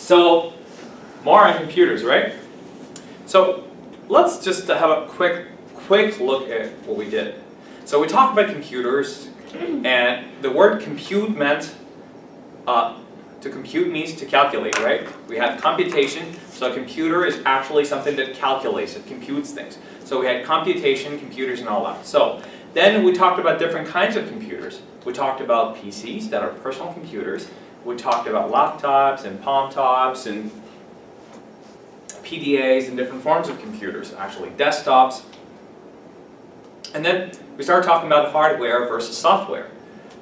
So, more on computers, right? So, let's just have a quick look at what we did. So we talked about computers, and the word compute meant, to compute means to calculate, right? We had computation, so a computer is actually something that calculates, it computes things. So we had computation, computers, and all that. So then we talked about different kinds of computers. We talked about PCs that are personal computers. We talked about laptops and palm tops and PDAs and different forms of computers, actually desktops. And then we started talking about hardware versus software.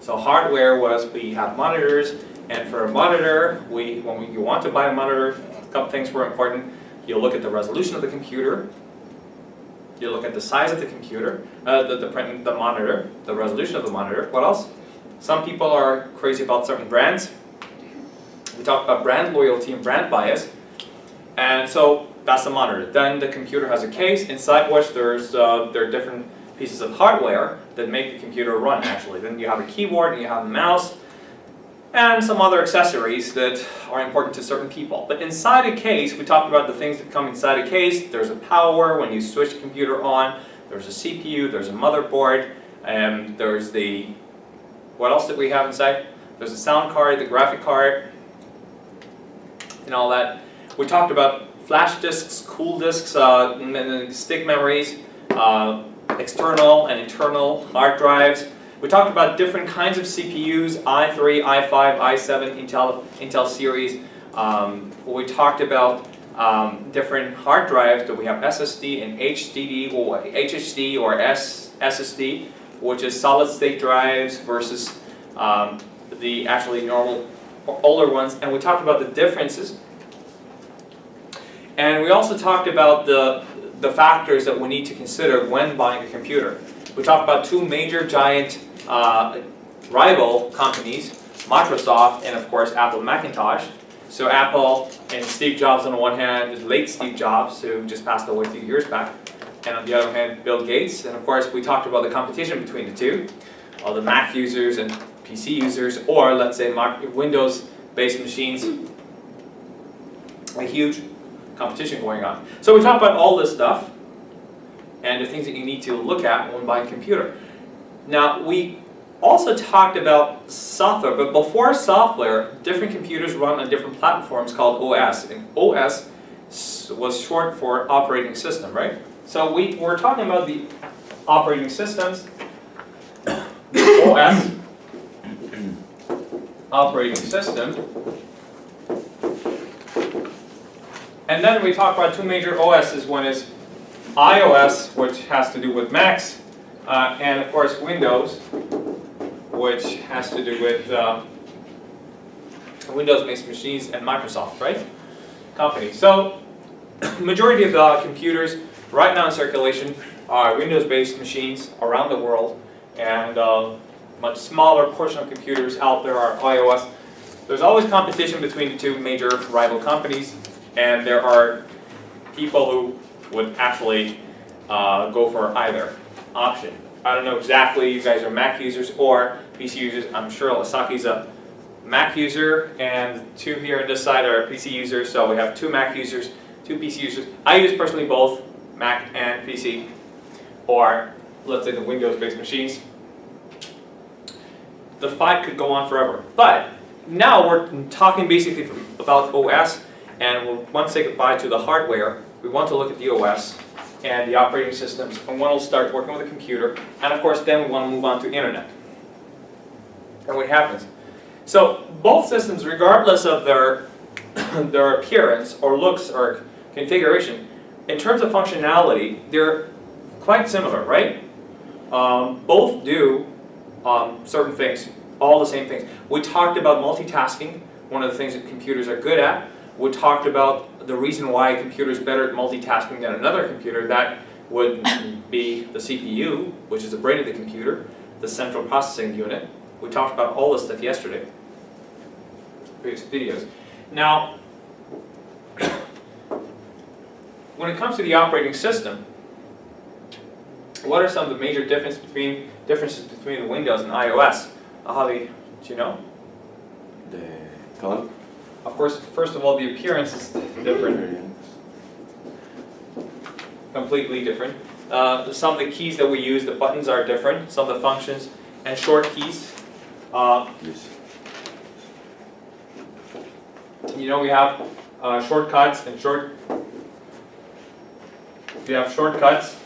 So hardware was we have monitors, and for a monitor, when you want to buy a monitor, a couple things were important. You look at the resolution of the computer, you look at the size of the computer, the monitor, the resolution of the monitor. What else? Some people are crazy about certain brands. We talked about brand loyalty and brand bias, and so that's the monitor. Then the computer has a case inside which there are different pieces of hardware that make the computer run, actually. Then you have a keyboard and you have a mouse and some other accessories that are important to certain people. But inside a case, we talked about the things that come inside a case. There's a power when you switch the computer on. There's a CPU, there's a motherboard, and there's the, what else did we have inside? There's a sound card, the graphic card, and all that. We talked about flash disks, cool disks, stick memories, external and internal hard drives. We talked about different kinds of CPUs, i3, i5, i7, Intel series. We talked about different hard drives. Do we have SSD and HDD or HHD or SSD, which is solid state drives versus the actually normal older ones. And we talked about the differences. And we also talked about the factors that we need to consider when buying a computer. We talked about two major giant rival companies, Microsoft and of course Apple Macintosh. So Apple and Steve Jobs on the one hand, late Steve Jobs who just passed away a few years back, and on the other hand Bill Gates. And of course we talked about the competition between the two, all the Mac users and PC users, or let's say Windows based machines. A huge competition going on. So we talked about all this stuff and the things that you need to look at when buying a computer. Now we also talked about software, but before software, different computers run on different platforms called OS, and OS was short for operating system, right? So we're talking about the operating systems, the OS, operating system. And then we talk about two major OSs. One is iOS, which has to do with Macs, and of course Windows, which has to do with Windows-based machines and Microsoft, right? Company. So, majority of the computers right now in circulation are Windows-based machines around the world, and much smaller portion of computers out there are iOS. There's always competition between the two major rival companies, and there are people who would actually go for either option. I don't know exactly, you guys are Mac users or PC users. I'm sure Asaki's a Mac user, and two here on this side are PC users, so we have two Mac users, two PC users. I use personally both Mac and PC, or let's say the Windows-based machines. The fight could go on forever, but now we're talking basically about OS, and we want to say goodbye to the hardware. We want to look at the OS and the operating systems, and one will start working with a computer, and of course then we want to move on to internet. And what happens? So both systems, regardless of their appearance or looks or configuration, in terms of functionality, they're quite similar, right? Both do certain things, all the same things. We talked about multitasking, one of the things that computers are good at. We talked about the reason why a computer is better at multitasking than another computer. That would be the CPU, which is the brain of the computer, the central processing unit. We talked about all this stuff yesterday, previous videos. Now, when it comes to the operating system, what are some of the major differences between the Windows and iOS? Ahavi, do you know? The color? Of course, first of all, the appearance is different, completely different. Some of the keys that we use, the buttons are different, some of the functions, and short keys. Yes. You know, we have shortcuts and we have shortcuts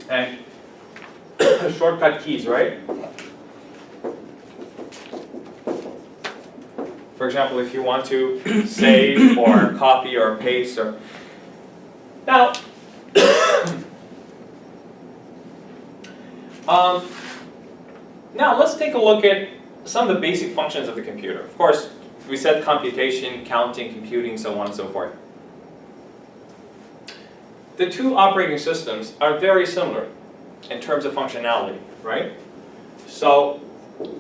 and shortcut keys, right? For example, if you want to save or copy or paste or now now let's take a look at some of the basic functions of the computer. Of course, we said computation, counting, computing, so on and so forth. The two operating systems are very similar in terms of functionality, right? So,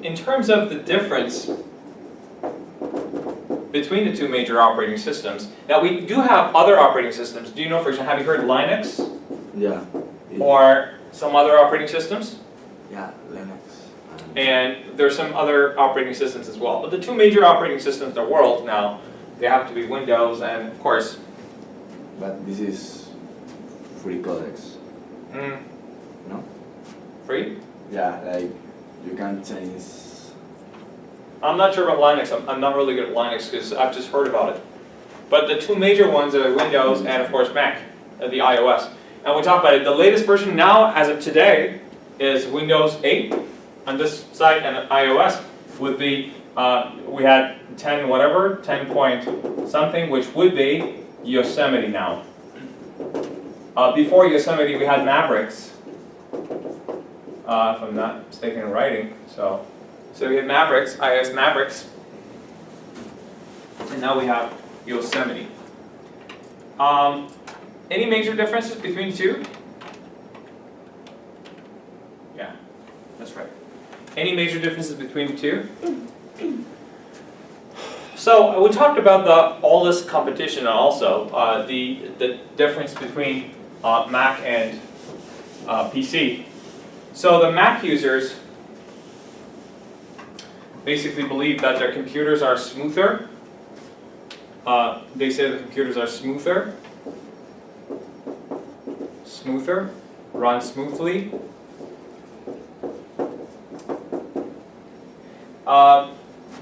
in terms of the difference between the two major operating systems, now we do have other operating systems. Do you know, for example, have you heard Linux? Yeah. Or some other operating systems? Yeah, Linux. And there's some other operating systems as well. But the two major operating systems in the world now, they have to be Windows and, of course... But this is free codecs. No? Free? Yeah, like you can change... I'm not sure about Linux. I'm not really good at Linux because I've just heard about it. But the two major ones are Windows and, of course, Mac, the iOS. And we talk about it. The latest version now, as of today, is Windows 8 on this side, and iOS would be, we had 10 whatever, 10 point something, which would be Yosemite now. Before Yosemite, we had Mavericks, if I'm not mistaken in writing. So we had Mavericks, iOS Mavericks, and now we have Yosemite. Any major differences between the two? Yeah, that's right. Any major differences between the two? So we talked about all this competition and also the difference between Mac and PC. So the Mac users basically believe that their computers are smoother. They say the computers are smoother, run smoothly.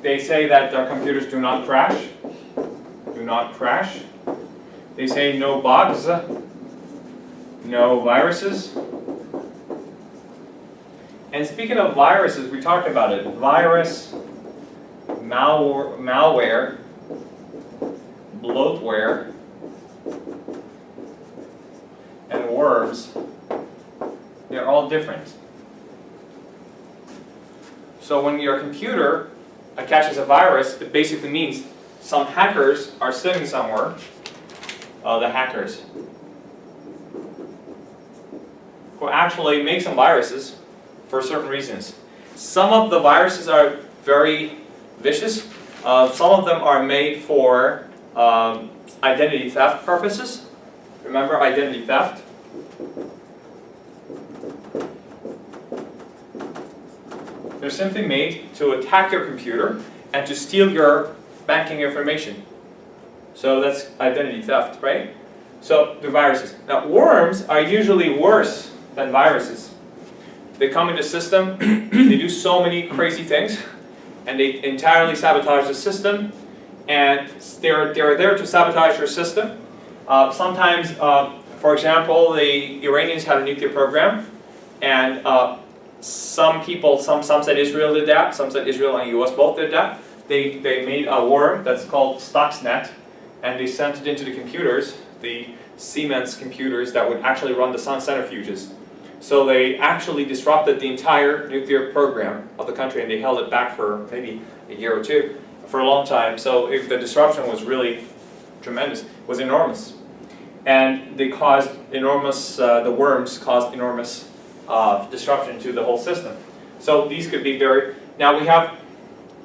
They say that their computers do not crash. They say no bugs, no viruses. And speaking of viruses, we talked about it. Virus, malware, bloatware, and worms, they're all different. So when your computer catches a virus, it basically means some hackers are sitting somewhere, the hackers, who actually make some viruses for certain reasons. Some of the viruses are very vicious. Some of them are made for identity theft purposes. Remember identity theft? They're simply made to attack your computer and to steal your banking information. So that's identity theft, right? So the viruses. Now worms are usually worse than viruses. They come in the system, they do so many crazy things, and they entirely sabotage the system, and they're there to sabotage your system. Sometimes, for example, the Iranians had a nuclear program, and some said Israel did that, some said Israel and US both did that. They made a worm that's called Stuxnet, and they sent it into the computers, the Siemens computers that would actually run the sun centrifuges. So they actually disrupted the entire nuclear program of the country, and they held it back for maybe a year or two, for a long time. So if the disruption was really tremendous, was enormous. And they caused enormous, the worms caused enormous disruption to the whole system. So these could be very, now we have,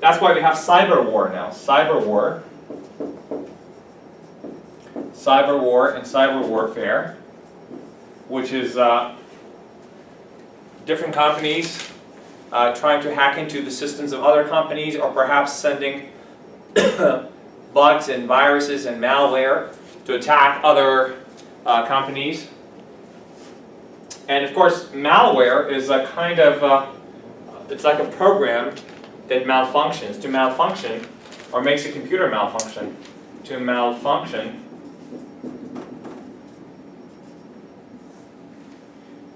that's why we have cyber war now. Cyber war and cyber warfare, which is different companies trying to hack into the systems of other companies, or perhaps sending bugs and viruses and malware to attack other companies. And of course, malware is a kind of, it's like a program that malfunctions. To malfunction, or makes a computer malfunction. To malfunction.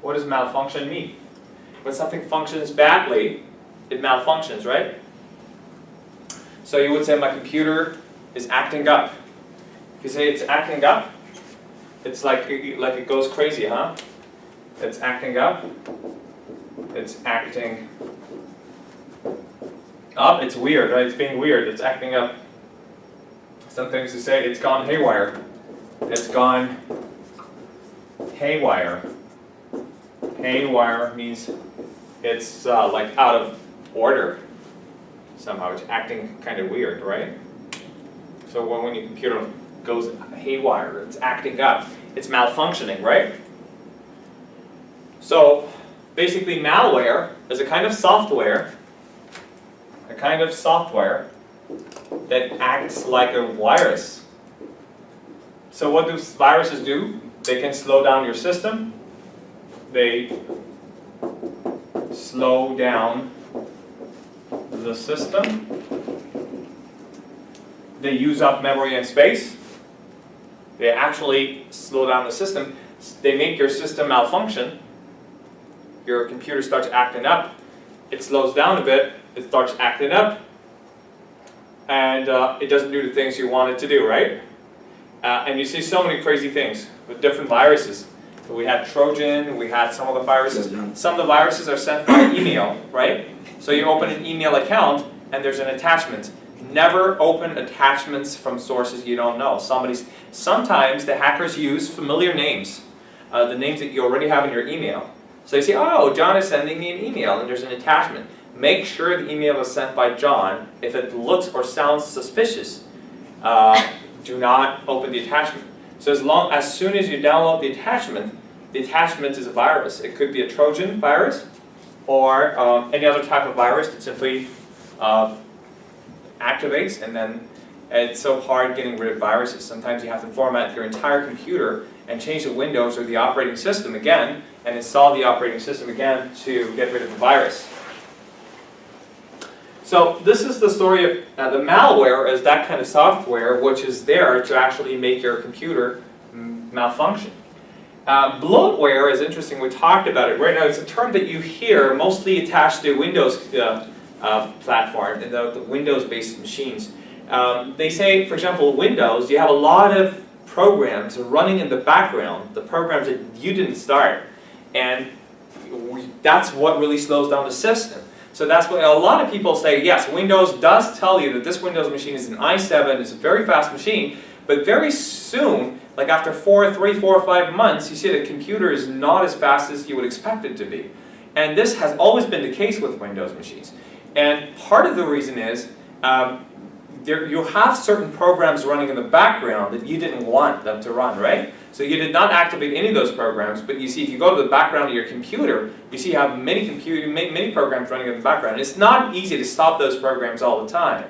What does malfunction mean? When something functions badly, it malfunctions, right? So you would say my computer is acting up. If you say it's acting up, it's like it goes crazy, huh? It's acting up. It's acting up. It's weird, right? It's being weird. It's acting up. Sometimes you say it's gone haywire. It's gone haywire. Haywire means it's like out of order. Somehow it's acting kind of weird, right? So when your computer goes haywire, it's acting up. It's malfunctioning, right? So basically malware is a kind of software that acts like a virus. So what do viruses do? They can slow down your system. They slow down the system. They use up memory and space. They actually slow down the system. They make your system malfunction. Your computer starts acting up. It slows down a bit. It starts acting up. And it doesn't do the things you want it to do, right? And you see so many crazy things with different viruses. We had Trojan, we had some of the viruses. Some of the viruses are sent by email, right? So you open an email account and there's an attachment. Never open attachments from sources you don't know. Sometimes the hackers use familiar names, the names that you already have in your email. So you say, oh, John is sending me an email and there's an attachment. Make sure the email is sent by John. If it looks or sounds suspicious, do not open the attachment. So as soon as you download the attachment is a virus. It could be a Trojan virus or any other type of virus that simply activates, and then it's so hard getting rid of viruses. Sometimes you have to format your entire computer and change the Windows or the operating system again and install the operating system again to get rid of the virus. So this is the story of the malware is that kind of software which is there to actually make your computer malfunction. Bloatware is interesting. We talked about it. Right now it's a term that you hear mostly attached to Windows platform, the Windows-based machines. They say, for example, Windows, you have a lot of programs running in the background, the programs that you didn't start, and that's what really slows down the system. So that's why a lot of people say, yes, Windows does tell you that this Windows machine is an i7, it's a very fast machine, but very soon, like after 3, 4, 5 months, you see the computer is not as fast as you would expect it to be. And this has always been the case with Windows machines. And part of the reason is, you have certain programs running in the background that you didn't want them to run, right? So you did not activate any of those programs, but you see if you go to the background of your computer, you see you have many programs running in the background. It's not easy to stop those programs all the time.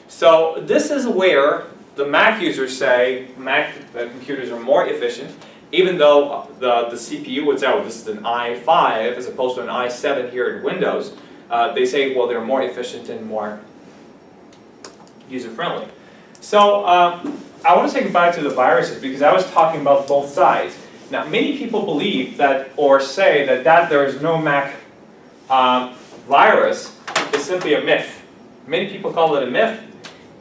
So this is where the Mac users say Mac computers are more efficient, even though the CPU would say, oh, this is an i5 as opposed to an i7 here in Windows. They say, well, they're more efficient and more user-friendly. So I want to say goodbye to the viruses because I was talking about both sides. Now, many people believe that, or say that there is no Mac virus is simply a myth. Many people call it a myth.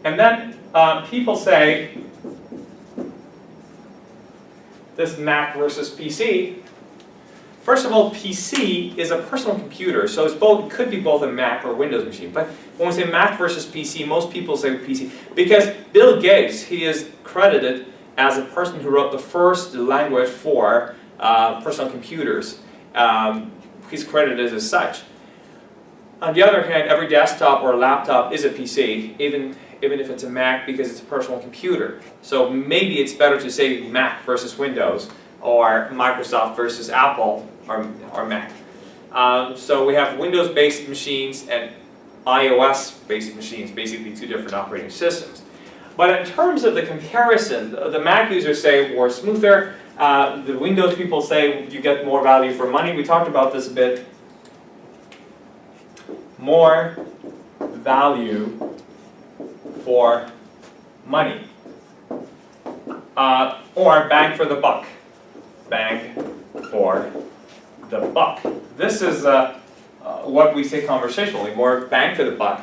And then people say this Mac versus PC. First of all, PC is a personal computer, so it could be both a Mac or a Windows machine. But when we say Mac versus PC, most people say PC. Because Bill Gates, he is credited as a person who wrote the first language for personal computers. He's credited as such. On the other hand, every desktop or laptop is a PC, even if it's a Mac, because it's a personal computer. So maybe it's better to say Mac versus Windows, or Microsoft versus Apple, or Mac. So we have Windows-based machines and iOS-based machines, basically two different operating systems. But in terms of the comparison, the Mac users say we're smoother, the Windows people say you get more value for money. We talked about this a bit. More value for money. Or bang for the buck. Bang for the buck. This is what we say conversationally, more bang for the buck.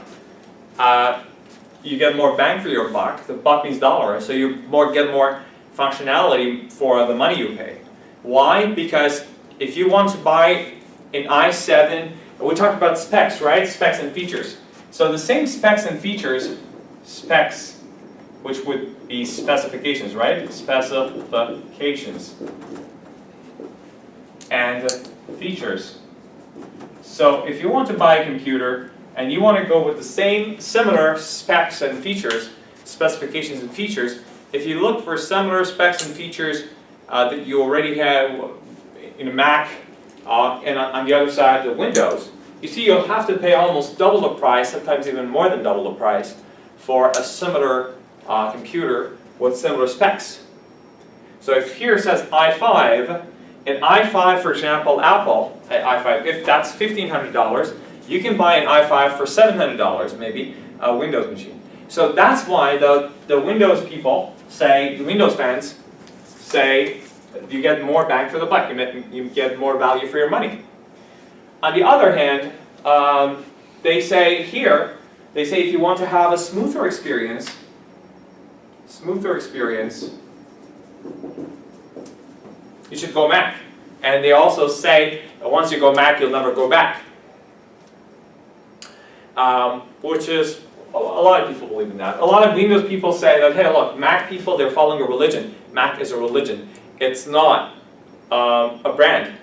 You get more bang for your buck. The buck means dollar, so you get more functionality for the money you pay. Why? Because if you want to buy an i7, we talked about specs, right? Specs and features. So the same specs and features, specs, which would be specifications, right? Specifications and features. So if you want to buy a computer and you want to go with the same similar specs and features, specifications and features, if you look for similar specs and features that you already have in a Mac and on the other side the Windows, you see you'll have to pay almost double the price, sometimes even more than double the price, for a similar computer with similar specs. So if here it says i5, an i5, for example, Apple i5, if that's $1,500, you can buy an i5 for $700, maybe, a Windows machine. So that's why the Windows people say, the Windows fans say, you get more bang for the buck, you get more value for your money. On the other hand, they say here, they say if you want to have a smoother experience, you should go Mac. And they also say that once you go Mac, you'll never go back. Which is, a lot of people believe in that. A lot of Windows people say that, hey, look, Mac people, they're following a religion. Mac is a religion. It's not a brand.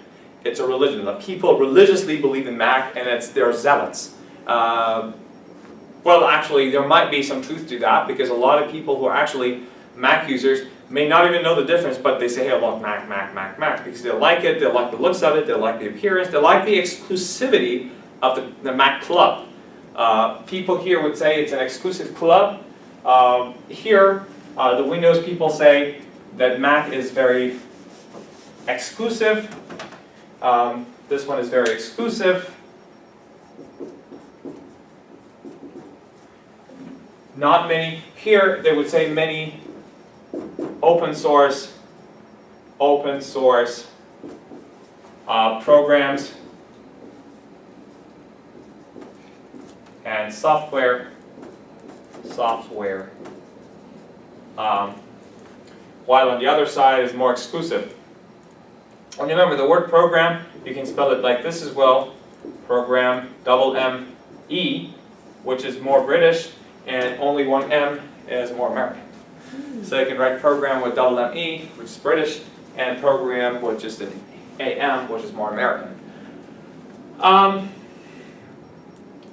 It's a religion. The people religiously believe in Mac, and they're zealots. Well, actually, there might be some truth to that, because a lot of people who are actually Mac users may not even know the difference, but they say, hey, look, Mac, Mac, Mac, Mac, because they like it, they like the looks of it, they like the appearance, they like the exclusivity of the Mac club. People here would say it's an exclusive club. Here, the Windows people say that Mac is very exclusive. This one is very exclusive. Not many. Here, they would say many open source programs and software. While on the other side is more exclusive. And remember, the word program, you can spell it like this as well. Program, double M-E, which is more British, and only one M is more American. So you can write program with double M-E, which is British, and program with just an A-M, which is more American.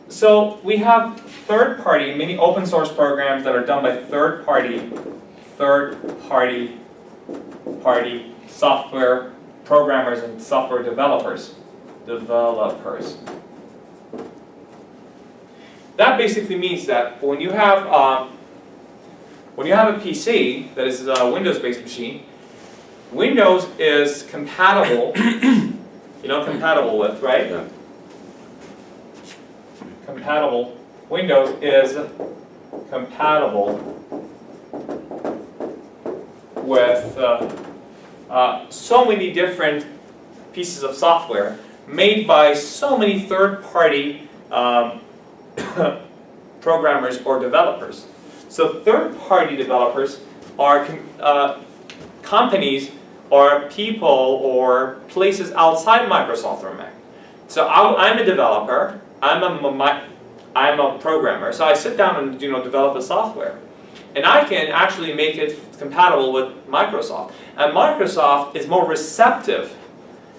So we have third-party, many open source programs that are done by third-party software programmers and software developers. That basically means that when you have a PC that is a Windows-based machine, Windows is compatible, compatible with, right? Yeah. Compatible. Windows is compatible with so many different pieces of software made by so many third-party programmers or developers. So third-party developers are companies or people or places outside Microsoft or Mac. So I'm a developer. I'm a programmer. So I sit down and develop a software, and I can actually make it compatible with Microsoft. And Microsoft is more receptive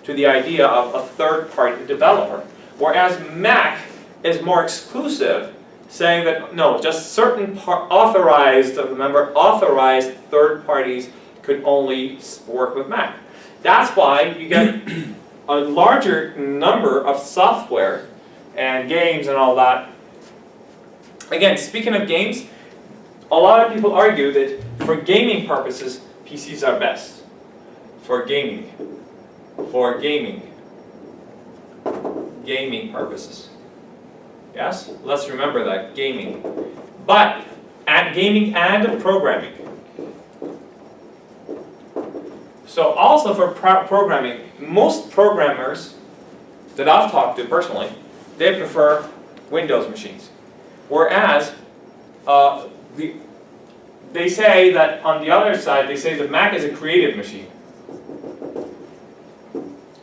to the idea of a third-party developer, whereas Mac is more exclusive, saying that no, just certain authorized third parties could only work with Mac. That's why you get a larger number of software and games and all that Again, speaking of games, a lot of people argue that for gaming purposes, PCs are best. For gaming purposes. Yes? Let's remember that, gaming. But, at gaming and programming. So also for programming, most programmers that I've talked to personally, they prefer Windows machines. Whereas, they say that on the other side, they say that Mac is a creative machine.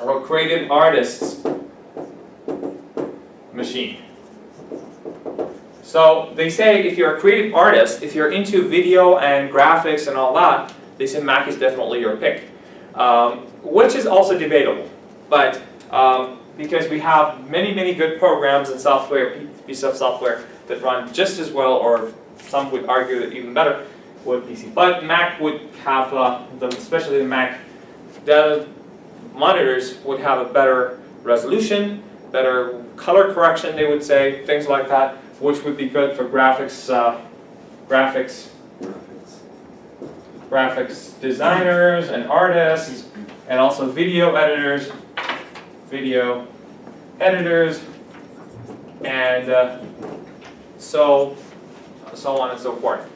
Or a creative artist's machine. So they say if you're a creative artist, if you're into video and graphics and all that, they say Mac is definitely your pick. Which is also debatable. But because we have many good programs and software, pieces of software that run just as well, or some would argue that even better with PC. But Mac would have, especially the Mac, the monitors would have a better resolution, better color correction, they would say, things like that, which would be good for graphics designers and artists, and also video editors, and so on and so forth.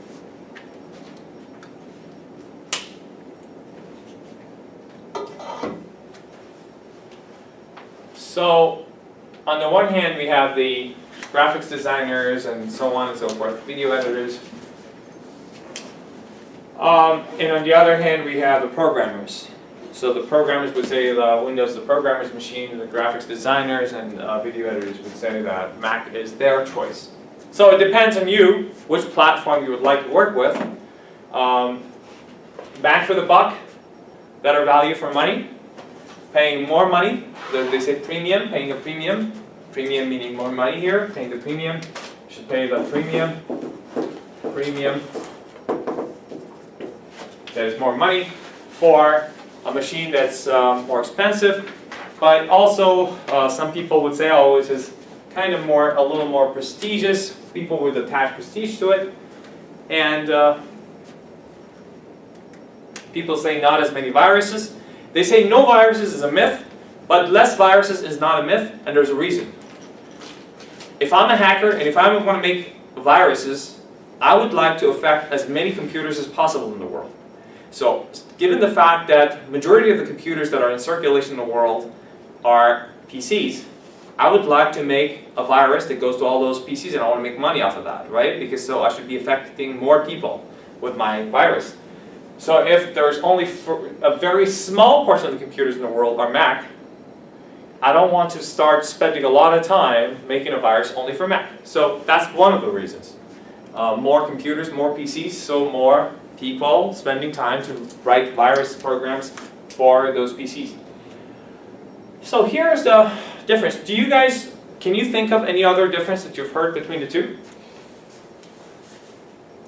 So, on the one hand, we have the graphics designers and so on and so forth, video editors. And on the other hand, we have the programmers. So the programmers would say Windows is the programmer's machine, the graphics designers and video editors would say that Mac is their choice. So it depends on you, which platform you would like to work with. Bang for the buck, better value for money, paying more money, they say premium, paying a premium. Premium meaning more money here, paying the premium. You should pay the premium. There's more money for a machine that's more expensive, but also some people would say, oh, this is kind of a little more prestigious. People would attach prestige to it, and people say not as many viruses. They say no viruses is a myth, but less viruses is not a myth, and there's a reason. If I'm a hacker and if I want to make viruses, I would like to affect as many computers as possible in the world. So, given the fact that majority of the computers that are in circulation in the world are PCs, I would like to make a virus that goes to all those PCs, and I want to make money off of that, right? Because so I should be affecting more people with my virus. So if there's only a very small portion of the computers in the world are Mac, I don't want to start spending a lot of time making a virus only for Mac. So that's one of the reasons. More computers, more PCs, so more people spending time to write virus programs for those PCs. So here's the difference. Can you think of any other difference that you've heard between the two?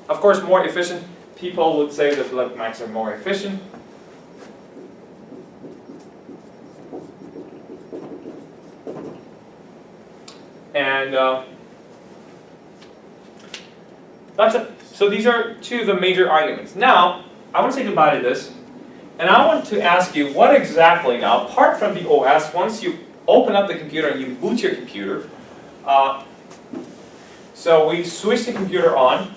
Of course, more efficient. People would say that Macs are more efficient. And that's it. So these are two of the major arguments. Now, I want to say goodbye to this, and I want to ask you what exactly now, apart from the OS, once you open up the computer and you boot your computer, so we switch the computer on,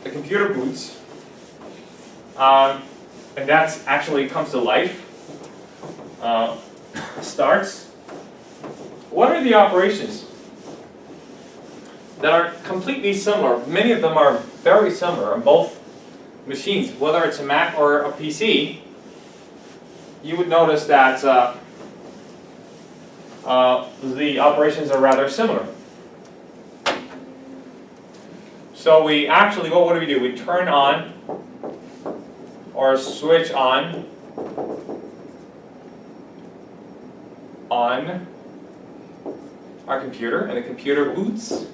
the computer boots, and that's actually comes to life, starts. What are the operations that are completely similar? Many of them are very similar on both machines. Whether it's a Mac or a PC, you would notice that the operations are rather similar. So we actually, what do? We turn on or switch on our computer, and the computer boots,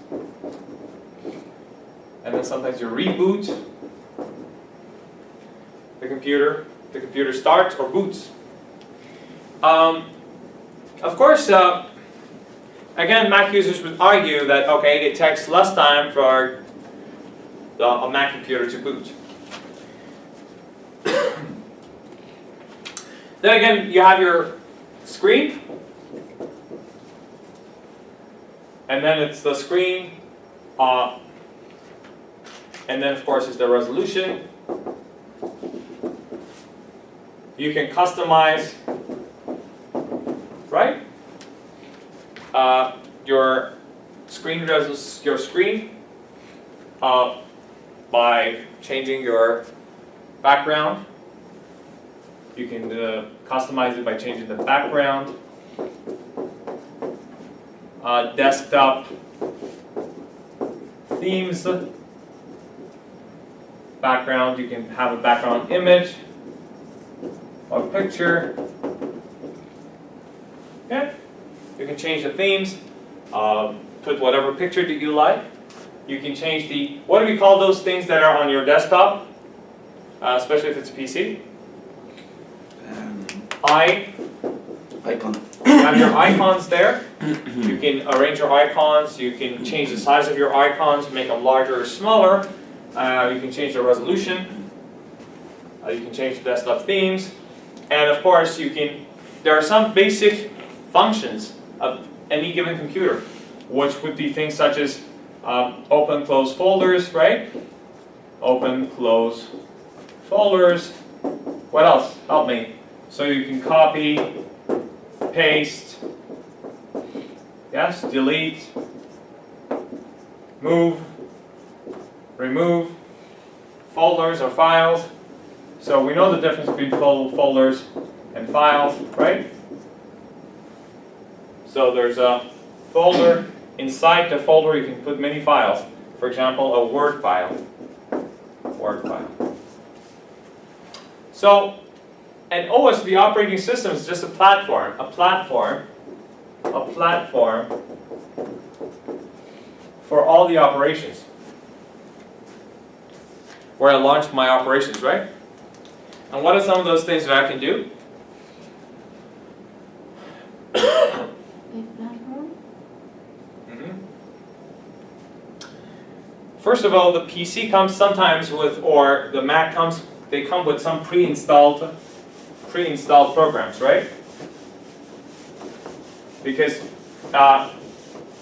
and then sometimes you reboot the computer starts or boots. Of course, again, Mac users would argue that, okay, it takes less time for a Mac computer to boot. Then again, you have your screen, and then it's the screen, and then of course it's the resolution. You can customize, right? Your screen by changing your background. You can customize it by changing the background. Desktop themes. Background, you can have a background image or picture. Yeah. You can change the themes, put whatever picture that you like. You can change what do we call those things that are on your desktop, especially if it's a PC? Icon. You have your icons there. You can arrange your icons. You can change the size of your icons, make them larger or smaller. You can change the resolution. You can change the desktop themes. And of course, there are some basic functions of any given computer, which would be things such as open, close folders, right? Open, close folders. What else? Help me. So you can copy, paste, yes, delete, move, remove, folders or files. So we know the difference between folders and files, right? So there's a folder. Inside the folder you can put many files. For example, a Word file. So an OS, the operating system, is just a platform for all the operations. Where I launch my operations, right? And what are some of those things that I can do? First of all, the PC comes sometimes with, or the Mac comes, they come with some pre-installed programs, right? Because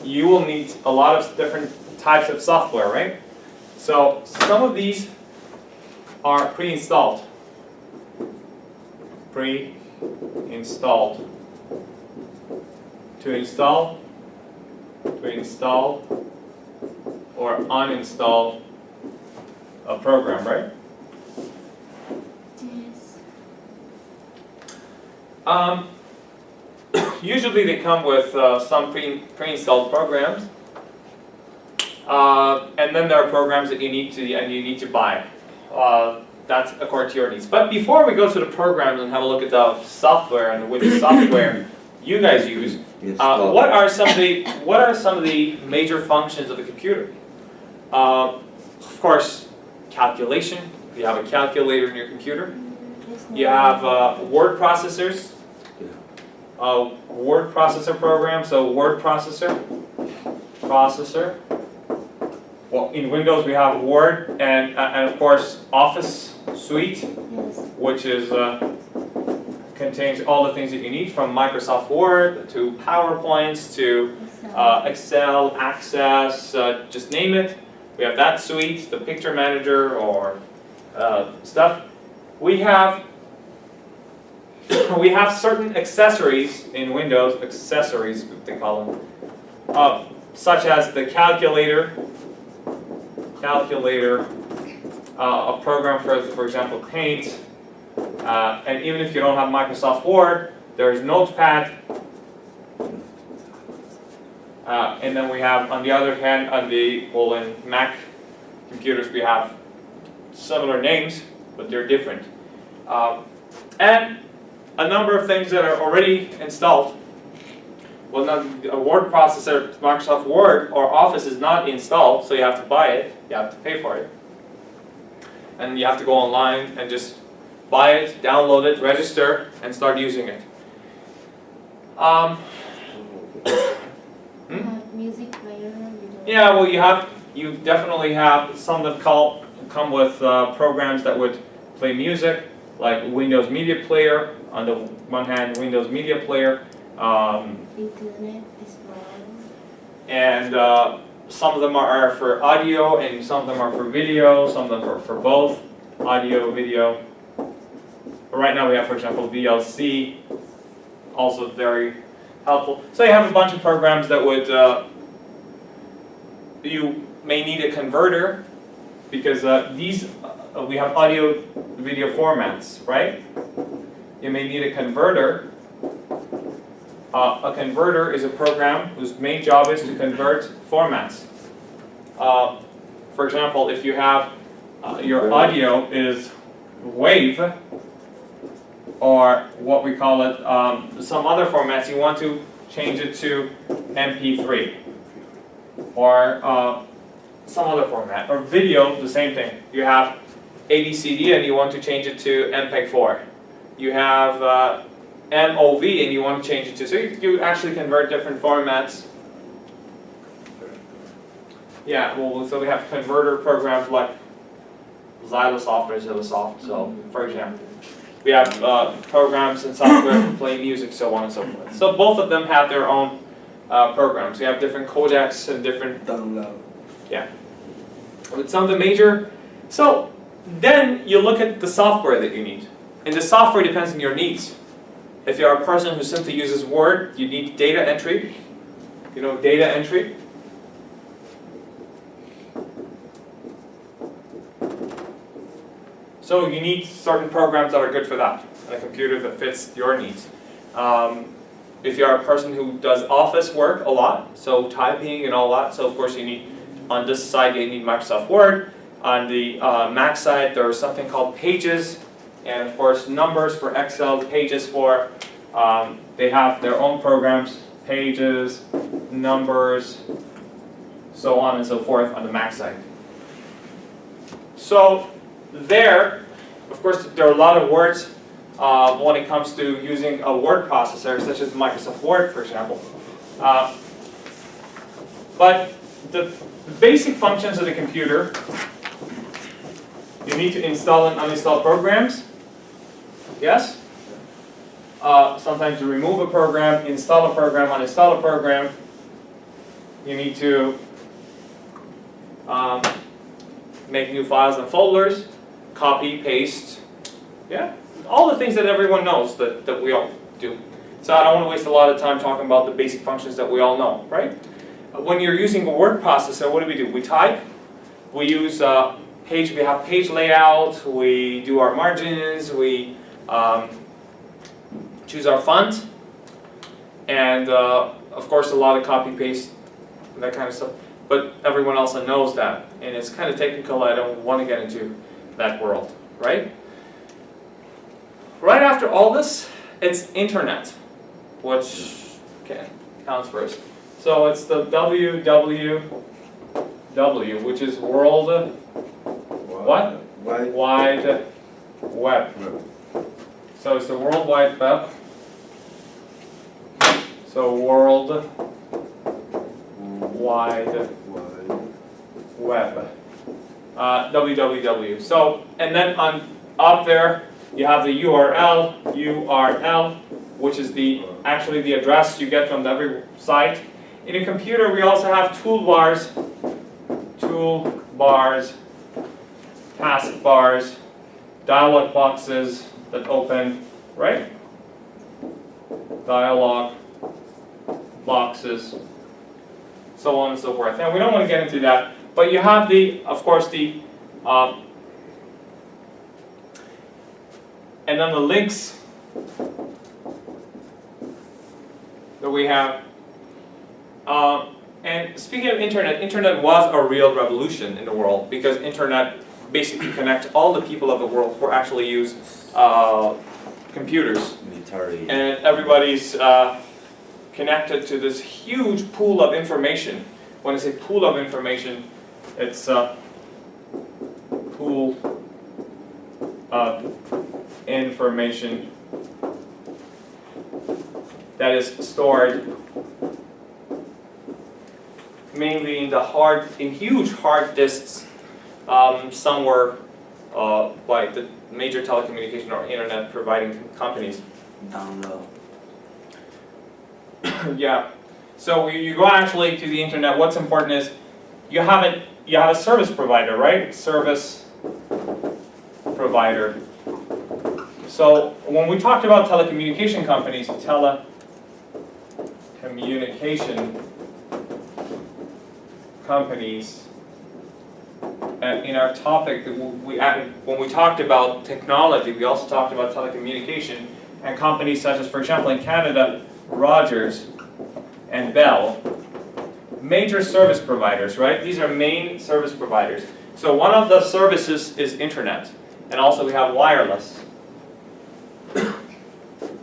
you will need a lot of different types of software, right? So some of these are pre-installed. To install, or uninstall a program, right? Yes. Usually they come with some pre-installed programs, and then there are programs that you need to buy. That's according to your needs. But before we go to the programs and have a look at the software and which software you guys use, what are some of the major functions of a computer? Of course, calculation. You have a calculator in your computer. You have word processors. Word processor program. So word processor. Well, in Windows we have Word and of course Office Suite, which is contains all the things that you need, from Microsoft Word to PowerPoints to Excel, Access, just name it. We have that suite, the picture manager or stuff. We have certain accessories in Windows, accessories they call them, such as the calculator, a program for example Paint, and even if you don't have Microsoft Word, there's Notepad, and then we have, on the other hand, in Mac computers we have similar names, but they're different, and a number of things that are already installed. Well, not a word processor, Microsoft Word or Office is not installed, so you have to buy it, you have to pay for it. And you have to go online and just buy it, download it, register, and start using it. Music player. Yeah, well, you definitely have some that come with programs that would play music, like Windows Media Player. On the one hand, Windows Media Player, Internet Explorer. and some of them are for audio, and some of them are for video. Some of them are for both audio, video. But right now we have, for example, VLC, also very helpful. So you have a bunch of programs that would you may need a converter, because these we have audio video formats, right? You may need a converter. A converter is a program whose main job is to convert formats. For example, if you have your audio is WAV, or what we call it, some other formats, you want to change it to MP3 or some other format. Or video, the same thing. You have ADCD and you want to change it to MPEG-4. You have MOV and you want to change it to, so you actually convert different formats. Yeah, well, so we have converter programs like Xylosoft or Zillosoft, so for example. We have programs and software for playing music, so on and so forth. So both of them have their own programs. We have different codecs and different... Download. Yeah. With some of the major... So then you look at the software that you need. And the software depends on your needs. If you're a person who simply uses Word, you need data entry. You know data entry? So you need certain programs that are good for that, and a computer that fits your needs. If you're a person who does office work a lot, so typing and all that, so of course you need, on this side you need Microsoft Word. On the Mac side there's something called Pages, and of course numbers for Excel, Pages for, they have their own programs, Pages, Numbers, so on and so forth on the Mac side. So there, of course, there are a lot of words when it comes to using a word processor, such as Microsoft Word, for example. But the basic functions of the computer, you need to install and uninstall programs. Yes? Sometimes you remove a program, install a program, uninstall a program. You need to make new files and folders. Copy, paste, yeah, all the things that everyone knows that we all do. So I don't want to waste a lot of time talking about the basic functions that we all know, right? When you're using a word processor, what do? We type, we use we have page layout, we do our margins, we choose our font, and of course a lot of copy, paste, that kind of stuff. But everyone else knows that, and it's kind of technical, I don't want to get into that world, right? Right after all this, it's internet, which counts first. So it's the WWW, which is World what? Wide Web. So it's the World Wide Web. So World Wide Web. www. So, and then on up there you have the URL, which is actually the address you get from every site. In a computer we also have toolbars, taskbars, dialog boxes that open, right? Dialog boxes, so on and so forth. And we don't want to get into that. But you have of course, and then the links that we have. And speaking of internet was a real revolution in the world, because internet basically connects all the people of the world who actually use computers. And everybody's connected to this huge pool of information. When I say pool of information, it's a pool of information that is stored mainly in huge hard disks. Some were by the major telecommunication or internet providing companies. Download. Yeah. So you go actually to the internet. What's important is you have a service provider, right? Service provider. So when we talked about telecommunication companies, telecommunication companies, in our topic, when we talked about technology, we also talked about telecommunication and companies such as, for example, in Canada, Rogers and Bell, major service providers, right? These are main service providers. So one of the services is internet, and also we have wireless.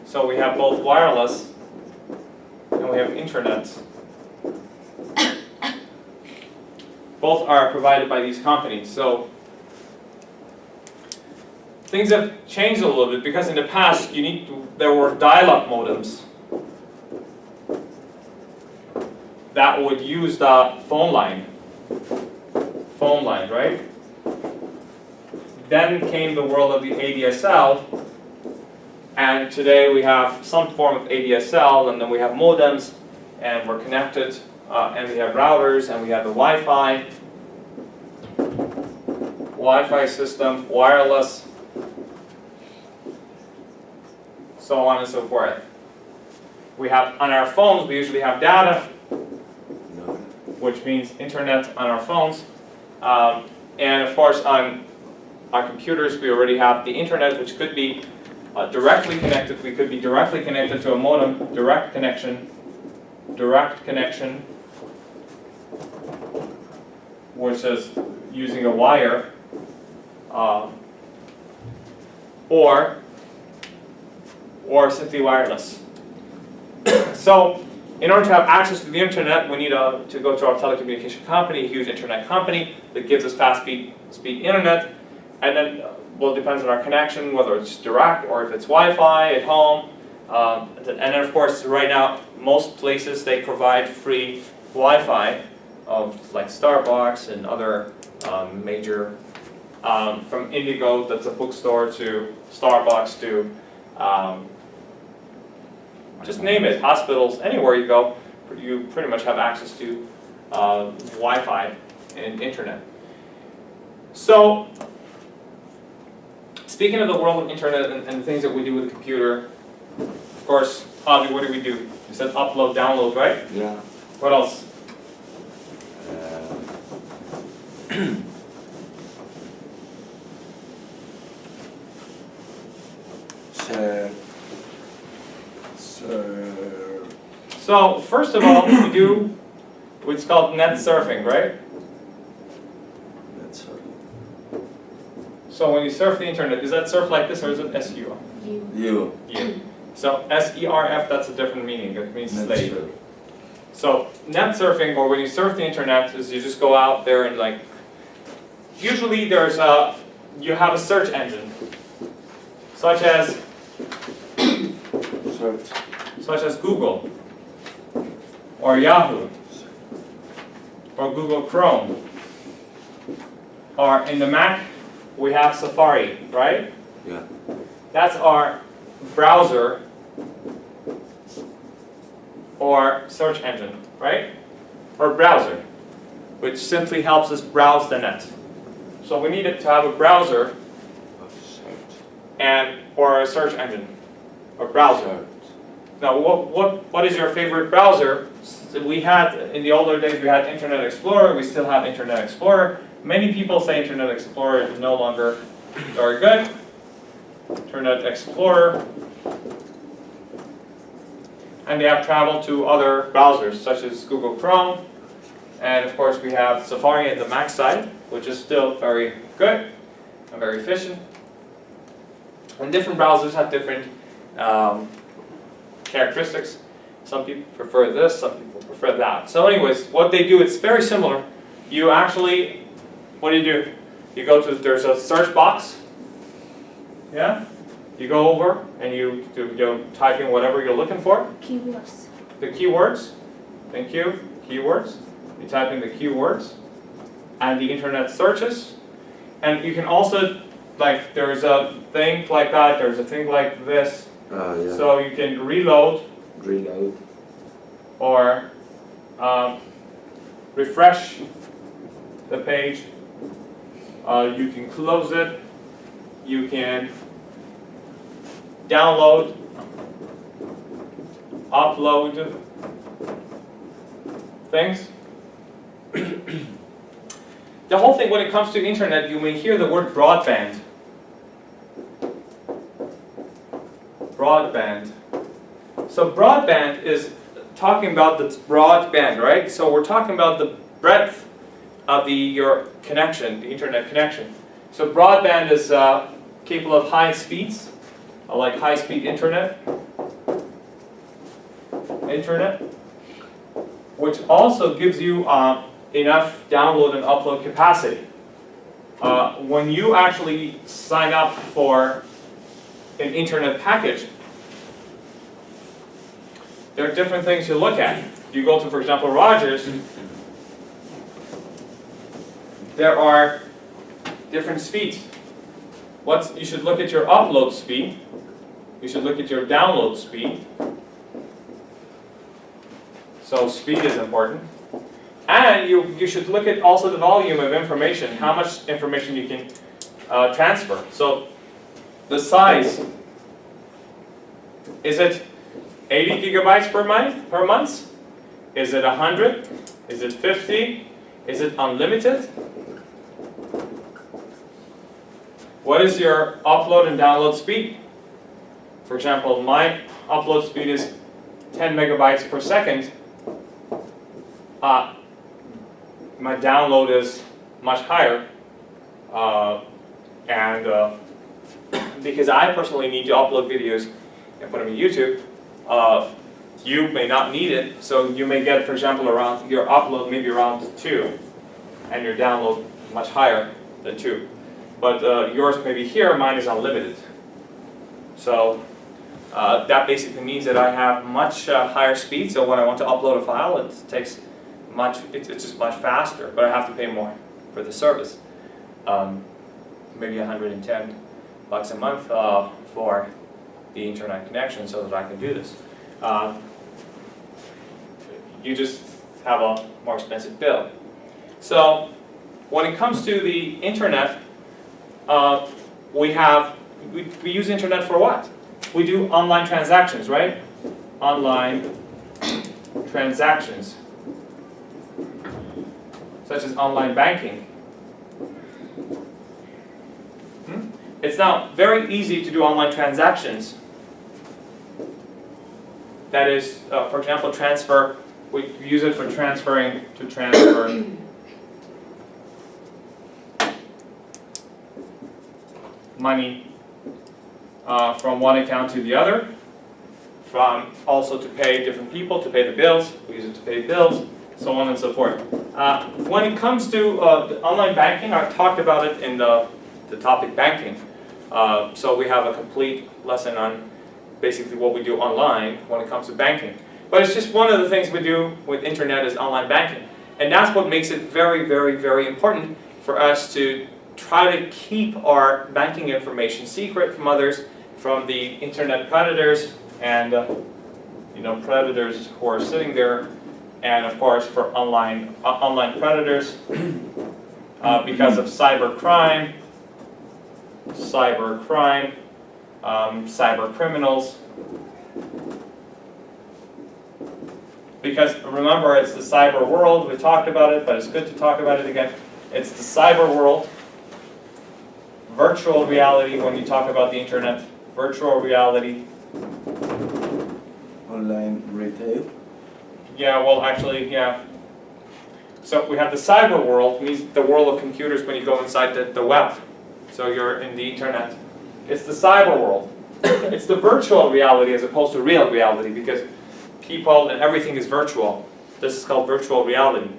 So we have both wireless and we have internet. Both are provided by these companies. So things have changed a little bit because in the past there were dial-up modems that would use the phone line, right? Then came the world of the ADSL, and today we have some form of ADSL, and then we have modems, and we're connected, and we have routers, and we have the Wi-Fi system, wireless, so on and so forth. We have, on our phones, we usually have data, which means internet on our phones. And of course, on our computers, we already have the internet, which could be directly connected. We could be directly connected to a modem, direct connection, which is using a wire, or simply wireless. So in order to have access to the internet, we need to go to our telecommunication company, a huge internet company that gives us fast speed internet. And then, well, it depends on our connection, whether it's direct or if it's Wi-Fi at home. And then, of course, right now, most places, they provide free Wi-Fi, like Starbucks and other major, from Indigo, that's a bookstore, to Starbucks, to just name it, hospitals, anywhere you go, you pretty much have access to Wi-Fi and internet. So, speaking of the world of internet and the things that we do with the computer, of course, Avi, what do? You said upload, download, right? Yeah. What else? So, first of all, we do what's called net surfing, right? Net surfing. So when you surf the internet, is that surf like this or is it S-U? You. So S-E-R-F, that's a different meaning. It means Net slave. surf. So net surfing, or when you surf the internet, is you just go out there and like, usually you have a search engine, such as Google, or Yahoo, or Google Chrome, or in the Mac, we have Safari, right? Yeah. That's our browser or search engine, right? Or browser, which simply helps us browse the net. So we need it to have a browser or a search engine, or browser. Now, what is your favorite browser? We had, in the older days, we had Internet Explorer. We still have Internet Explorer. Many people say Internet Explorer is no longer very good. Internet Explorer. And they have traveled to other browsers, such as Google Chrome. And of course, we have Safari at the Mac side, which is still very good and very efficient. And different browsers have different characteristics. Some people prefer this, some people prefer that. So anyways, what they do, it's very similar. You actually, what do? You go to, there's a search box. Yeah? You go over and you type in whatever you're looking for. Keywords. The keywords. Thank you. Keywords. You type in the keywords and the internet searches. And you can also, like, there's a thing like that, there's a thing like this. Yeah. So you can reload Reload. or refresh the page. You can close it. You can download, upload things. The whole thing, when it comes to internet, you may hear the word broadband. Broadband. So broadband is talking about the broadband, right? So we're talking about the breadth of your connection, the internet connection. So broadband is capable of high speeds, like high-speed internet, which also gives you enough download and upload capacity. When you actually sign up for an internet package, there are different things you look at. You go to, for example, Rogers, there are different speeds. You should look at your upload speed. You should look at your download speed. So speed is important. And you should look at also the volume of information, how much information you can transfer. So the size, is it 80 gigabytes per month? Is it 100? Is it 50? Is it unlimited? What is your upload and download speed? For example, my upload speed is 10 megabytes per second. My download is much higher, and because I personally need to upload videos and put them on YouTube, you may not need it, so you may get, for example, around your upload maybe around 2, and your download much higher than 2. But yours may be here, mine is unlimited. So that basically means that I have much higher speed, so when I want to upload a file, it takes it's just much faster, but I have to pay more for the service. Maybe $110 a month for the internet connection so that I can do this. You just have a more expensive bill. So when it comes to the internet, we use internet for what? We do online transactions, right? Online transactions, such as online banking. It's now very easy to do online transactions. That is, for example, we use it for transfer money from one account to the other, also to pay different people, to pay the bills. We use it to pay bills, so on and so forth. When it comes to the online banking, I've talked about it in the topic banking. So we have a complete lesson on basically what we do online when it comes to banking. But it's just one of the things we do with internet is online banking. And that's what makes it very, very, very important for us to try to keep our banking information secret from others, from the internet predators and predators who are sitting there, and of course for online predators because of cyber criminals. Because remember, it's the cyber world. We talked about it, but it's good to talk about it again. It's the cyber world. Virtual reality, when you talk about the internet. Virtual reality. Online retail. Yeah, well, actually, yeah. So we have the cyber world, means the world of computers when you go inside the web. So you're in the internet. It's the cyber world. It's the virtual reality as opposed to real reality, because people and everything is virtual. This is called virtual reality.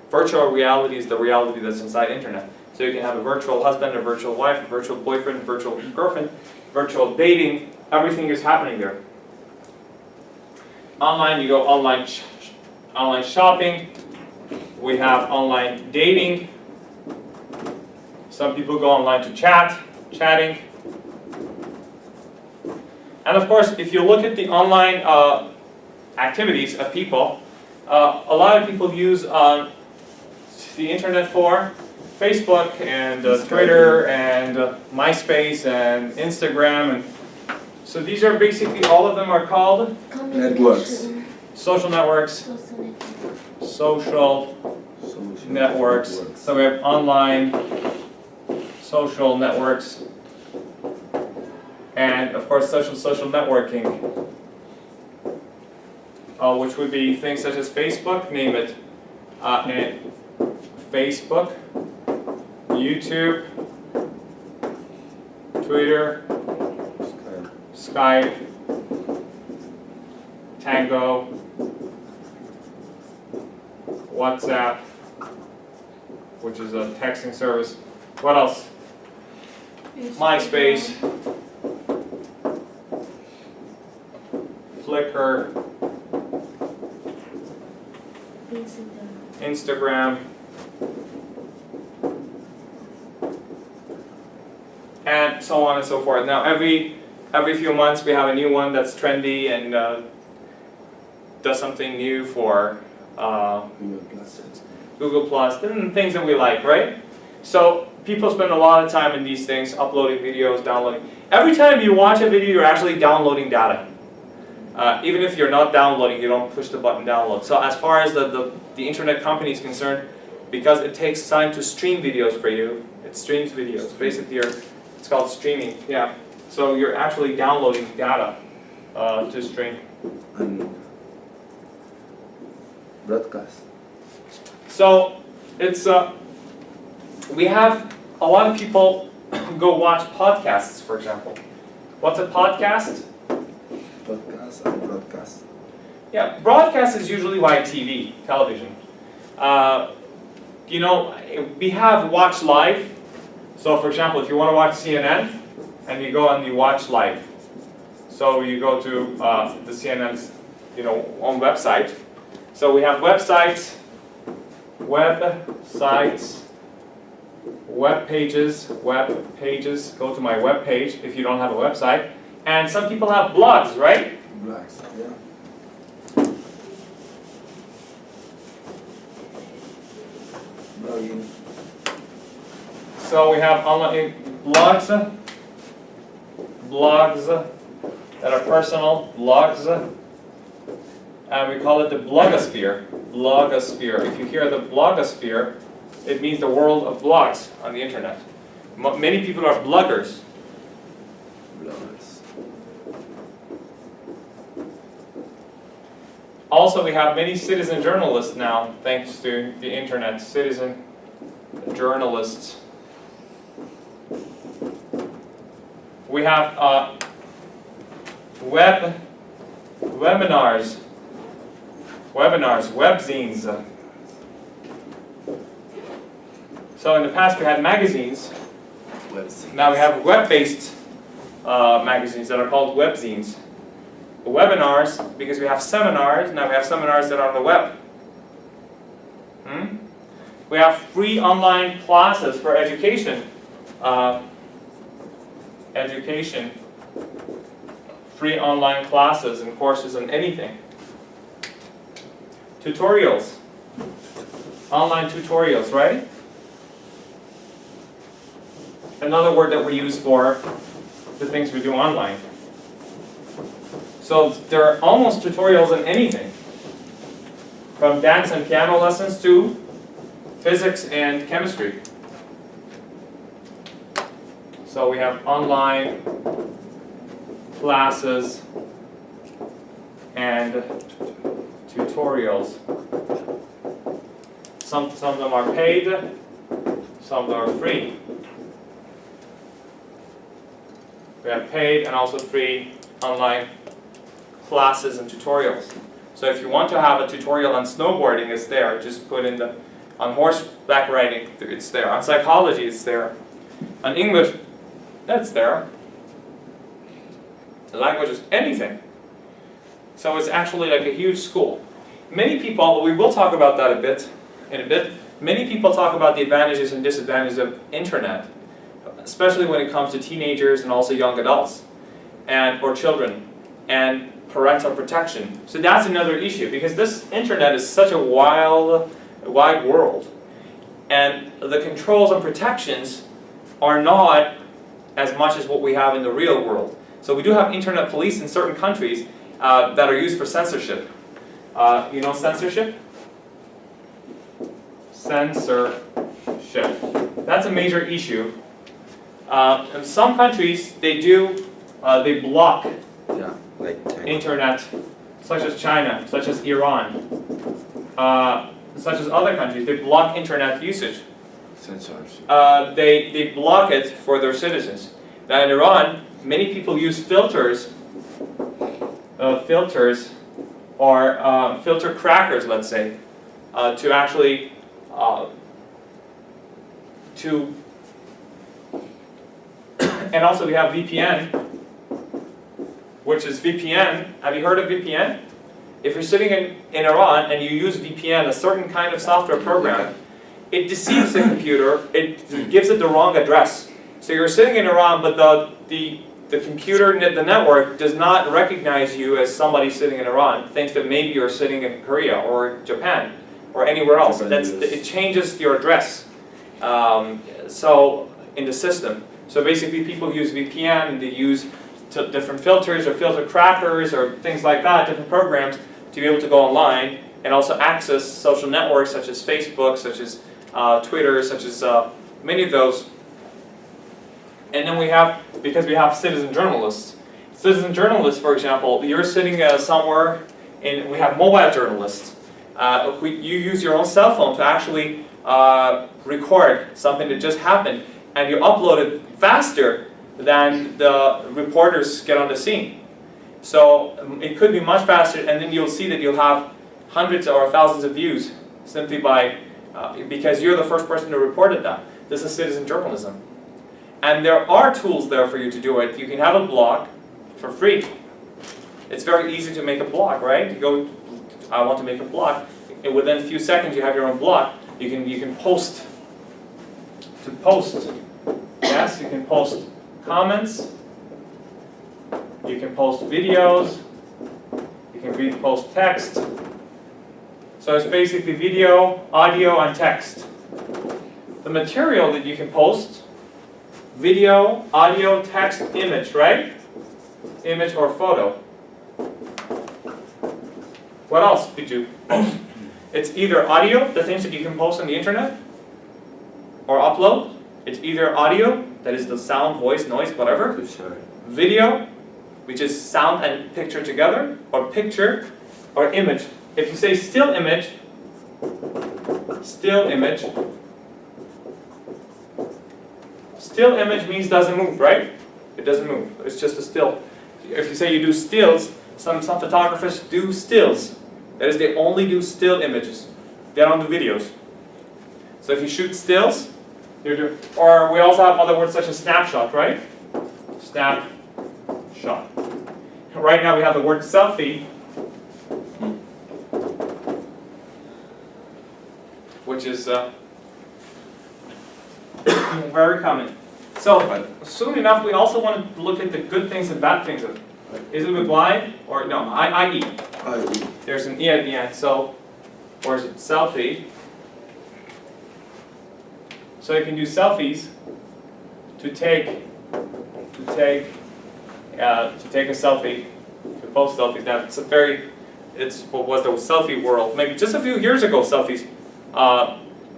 Virtual reality is the reality that's inside internet. So you can have a virtual husband, a virtual wife, a virtual boyfriend, a virtual girlfriend, virtual dating. Everything is happening there. Online, you go online shopping. We have online dating. Some people go online to chatting. And of course, if you look at the online activities of people, a lot of people use the internet for Facebook and Twitter and MySpace and Instagram, and so these are basically, all of them are called Networks. social networks. Social networks. So we have online social networks, and of course social networking, which would be things such as Facebook, name it, and Facebook, YouTube, Twitter, Skype, Tango, WhatsApp, which is a texting service. What else? MySpace, Flickr, Instagram, and so on and so forth. Now every few months we have a new one that's trendy and does something new for Google Plus, and things that we like, right? So people spend a lot of time in these things, uploading videos, downloading. Every time you watch a video, you're actually downloading data. Even if you're not downloading, you don't push the button download. So as far as the internet company is concerned, because it takes time to stream videos for you, it streams videos. Basically, it's called streaming. Yeah. So you're actually downloading data to stream. And broadcast. So it's we have a lot of people go watch podcasts, for example. What's a podcast? Podcast and broadcast. Yeah, broadcast is usually via TV, television. You know, we have watch live. So for example, if you want to watch CNN, and you go and you watch live. So you go to the CNN's, own website. So we have websites, web pages, go to my web page if you don't have a website. And some people have blogs, right? Blacks, yeah. Blogging. So we have online blogs that are personal, blogs, and we call it the blogosphere. Blogosphere. If you hear the blogosphere, it means the world of blogs on the internet. Many people are bloggers. Bloggers. Also, we have many citizen journalists now, thanks to the internet. Citizen journalists. We have webinars, webzines. So in the past we had magazines. Websites. Now we have web-based magazines that are called webzines. Webinars, because we have seminars, now we have seminars that are on the web. We have free online classes for education. Free online classes and courses on anything. Tutorials. Online tutorials, right? Another word that we use for the things we do online. So there are almost tutorials on anything. From dance and piano lessons to physics and chemistry. So we have online classes and tutorials. Some of them are paid, some of them are free. We have paid and also free online classes and tutorials. So if you want to have a tutorial on snowboarding, it's there. Just put in on horseback riding, it's there. On psychology, it's there. On English, that's there. The languages, anything. So it's actually like a huge school. Many people, we will talk about that a bit, in a bit. Many people talk about the advantages and disadvantages of internet, especially when it comes to teenagers and also young adults or children and parental protection. So that's another issue, because this internet is such a wide world, and the controls and protections are not as much as what we have in the real world. So we do have internet police in certain countries that are used for censorship. You know censorship? Censorship. That's a major issue. In some countries, they block Yeah, like China. internet, such as China, such as Iran, such as other countries. They block internet usage. Censorship. They block it for their citizens. Now in Iran, many people use filters or filter crackers, let's say, to actually and also we have VPN, which is VPN. Have you heard of VPN? If you're sitting in Iran and you use VPN, a certain kind of software program, it deceives the computer, it gives it the wrong address. So you're sitting in Iran, but the computer, the network, does not recognize you as somebody sitting in Iran. It thinks that maybe you're sitting in Korea or Japan or anywhere else. It changes your address so in the system. So basically people use VPN, and they use different filters or filter crackers or things like that, different programs, to be able to go online and also access social networks such as Facebook, such as Twitter, such as many of those. And then because we have citizen journalists. Citizen journalists, for example, you're sitting somewhere, and we have mobile journalists. You use your own cell phone to actually record something that just happened, and you upload it faster than the reporters get on the scene. So it could be much faster, and then you'll see that you'll have hundreds or thousands of views simply because you're the first person who reported that. This is citizen journalism. And there are tools there for you to do it. You can have a blog for free. It's very easy to make a blog, right? You go, I want to make a blog. And within a few seconds you have your own blog. You can post. Yes, you can post comments. You can post videos. You can post text. So it's basically video, audio, and text. The material that you can post: video, audio, text, image, right? Image or photo. What else could you post? It's either audio, the things that you can post on the internet, or upload. It's either audio, that is the sound, voice, noise, whatever. Video, which is sound and picture together, or picture, or image. If you say still image means doesn't move, right? It doesn't move. It's just a still. If you say you do stills, some photographers do stills. That is, they only do still images. They don't do videos. So if you shoot stills, or we also have other words such as snapshot, right? Snapshot. Right now we have the word selfie, which is very common. So soon enough, we also want to look at the good things and bad things of it. Is it with Y or no? I-E. There's an E at the end. So, or is it selfie? So you can do selfies to take a selfie, to post selfies. Now it's what was the selfie world. Maybe just a few years ago, selfies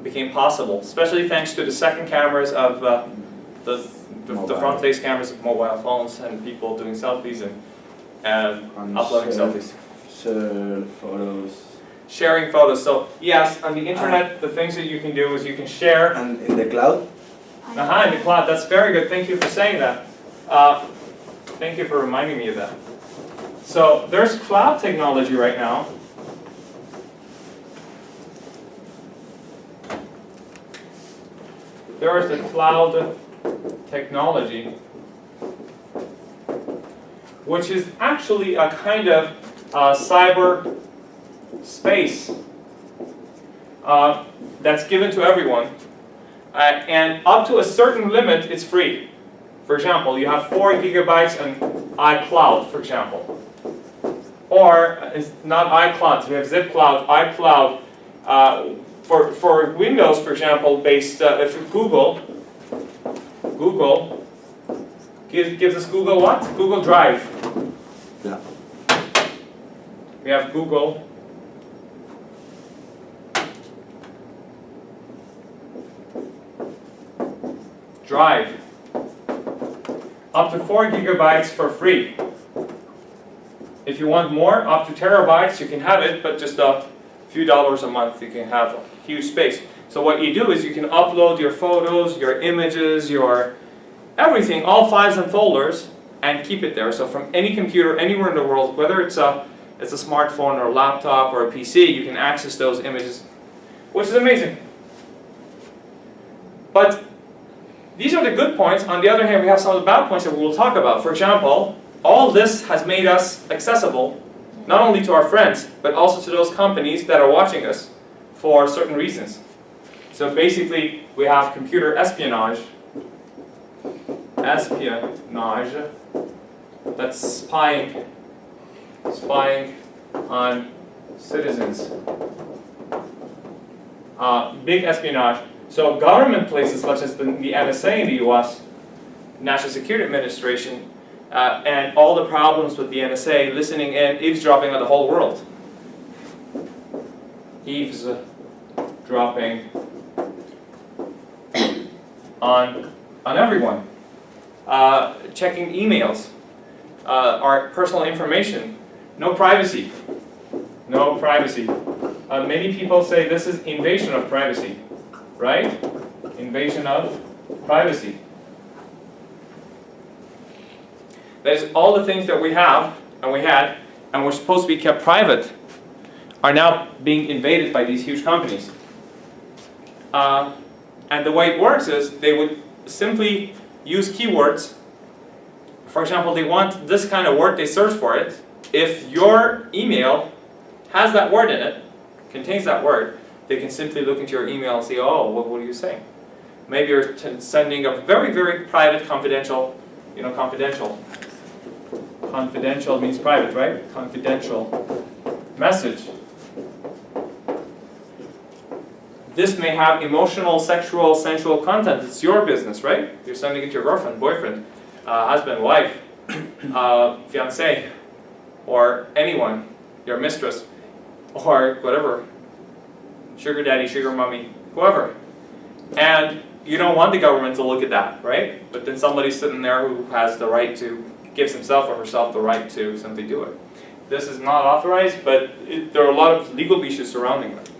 became possible, especially thanks to the second cameras of the front-face cameras of mobile phones and people doing selfies and uploading selfies. Share photos. Sharing photos. So yes, on the internet, the things that you can do is you can share. And in the cloud? In the cloud. That's very good. Thank you for saying that. Thank you for reminding me of that. So there's cloud technology right now. There is the cloud technology, which is actually a kind of cyber space. that's given to everyone. And up to a certain limit, it's free. For example, you have 4 gigabytes on iCloud, for example. Or, it's not iCloud, we have ZipCloud, iCloud. For Windows, for example, based, if Google gives us Google what? Google Drive. Yeah. We have Google Drive. Up to 4 gigabytes for free. If you want more, up to terabytes, you can have it, but just a few dollars a month, you can have a huge space. So what you do is you can upload your photos, your images, your everything, all files and folders, and keep it there. So from any computer, anywhere in the world, whether it's a smartphone or a laptop or a PC, you can access those images, which is amazing. But these are the good points. On the other hand, we have some of the bad points that we will talk about. For example, all this has made us accessible, not only to our friends, but also to those companies that are watching us for certain reasons. So basically, we have computer espionage. Espionage. That's spying on citizens. Big espionage. So government places such as the NSA in the US, National Security Administration, and all the problems with the NSA listening in, eavesdropping on the whole world. Eavesdropping on everyone. Checking emails, our personal information. No privacy. No privacy. Many people say this is invasion of privacy, right? Invasion of privacy. That is, all the things that we have, and we had, and were supposed to be kept private, are now being invaded by these huge companies. And the way it works is they would simply use keywords. For example, they want this kind of word, they search for it. If your email has that word in it, contains that word, they can simply look into your email and say, oh, what are you saying? Maybe you're sending a very, very private, confidential, confidential. Confidential means private, right? Confidential message. This may have emotional, sexual, sensual content. It's your business, right? You're sending it to your girlfriend, boyfriend, husband, wife, fiancé, or anyone, your mistress, or whatever, sugar daddy, sugar mommy, whoever. And you don't want the government to look at that, right? But then somebody's sitting there who has the right to, gives himself or herself the right to simply do it. This is not authorized, but there are a lot of legal issues surrounding it.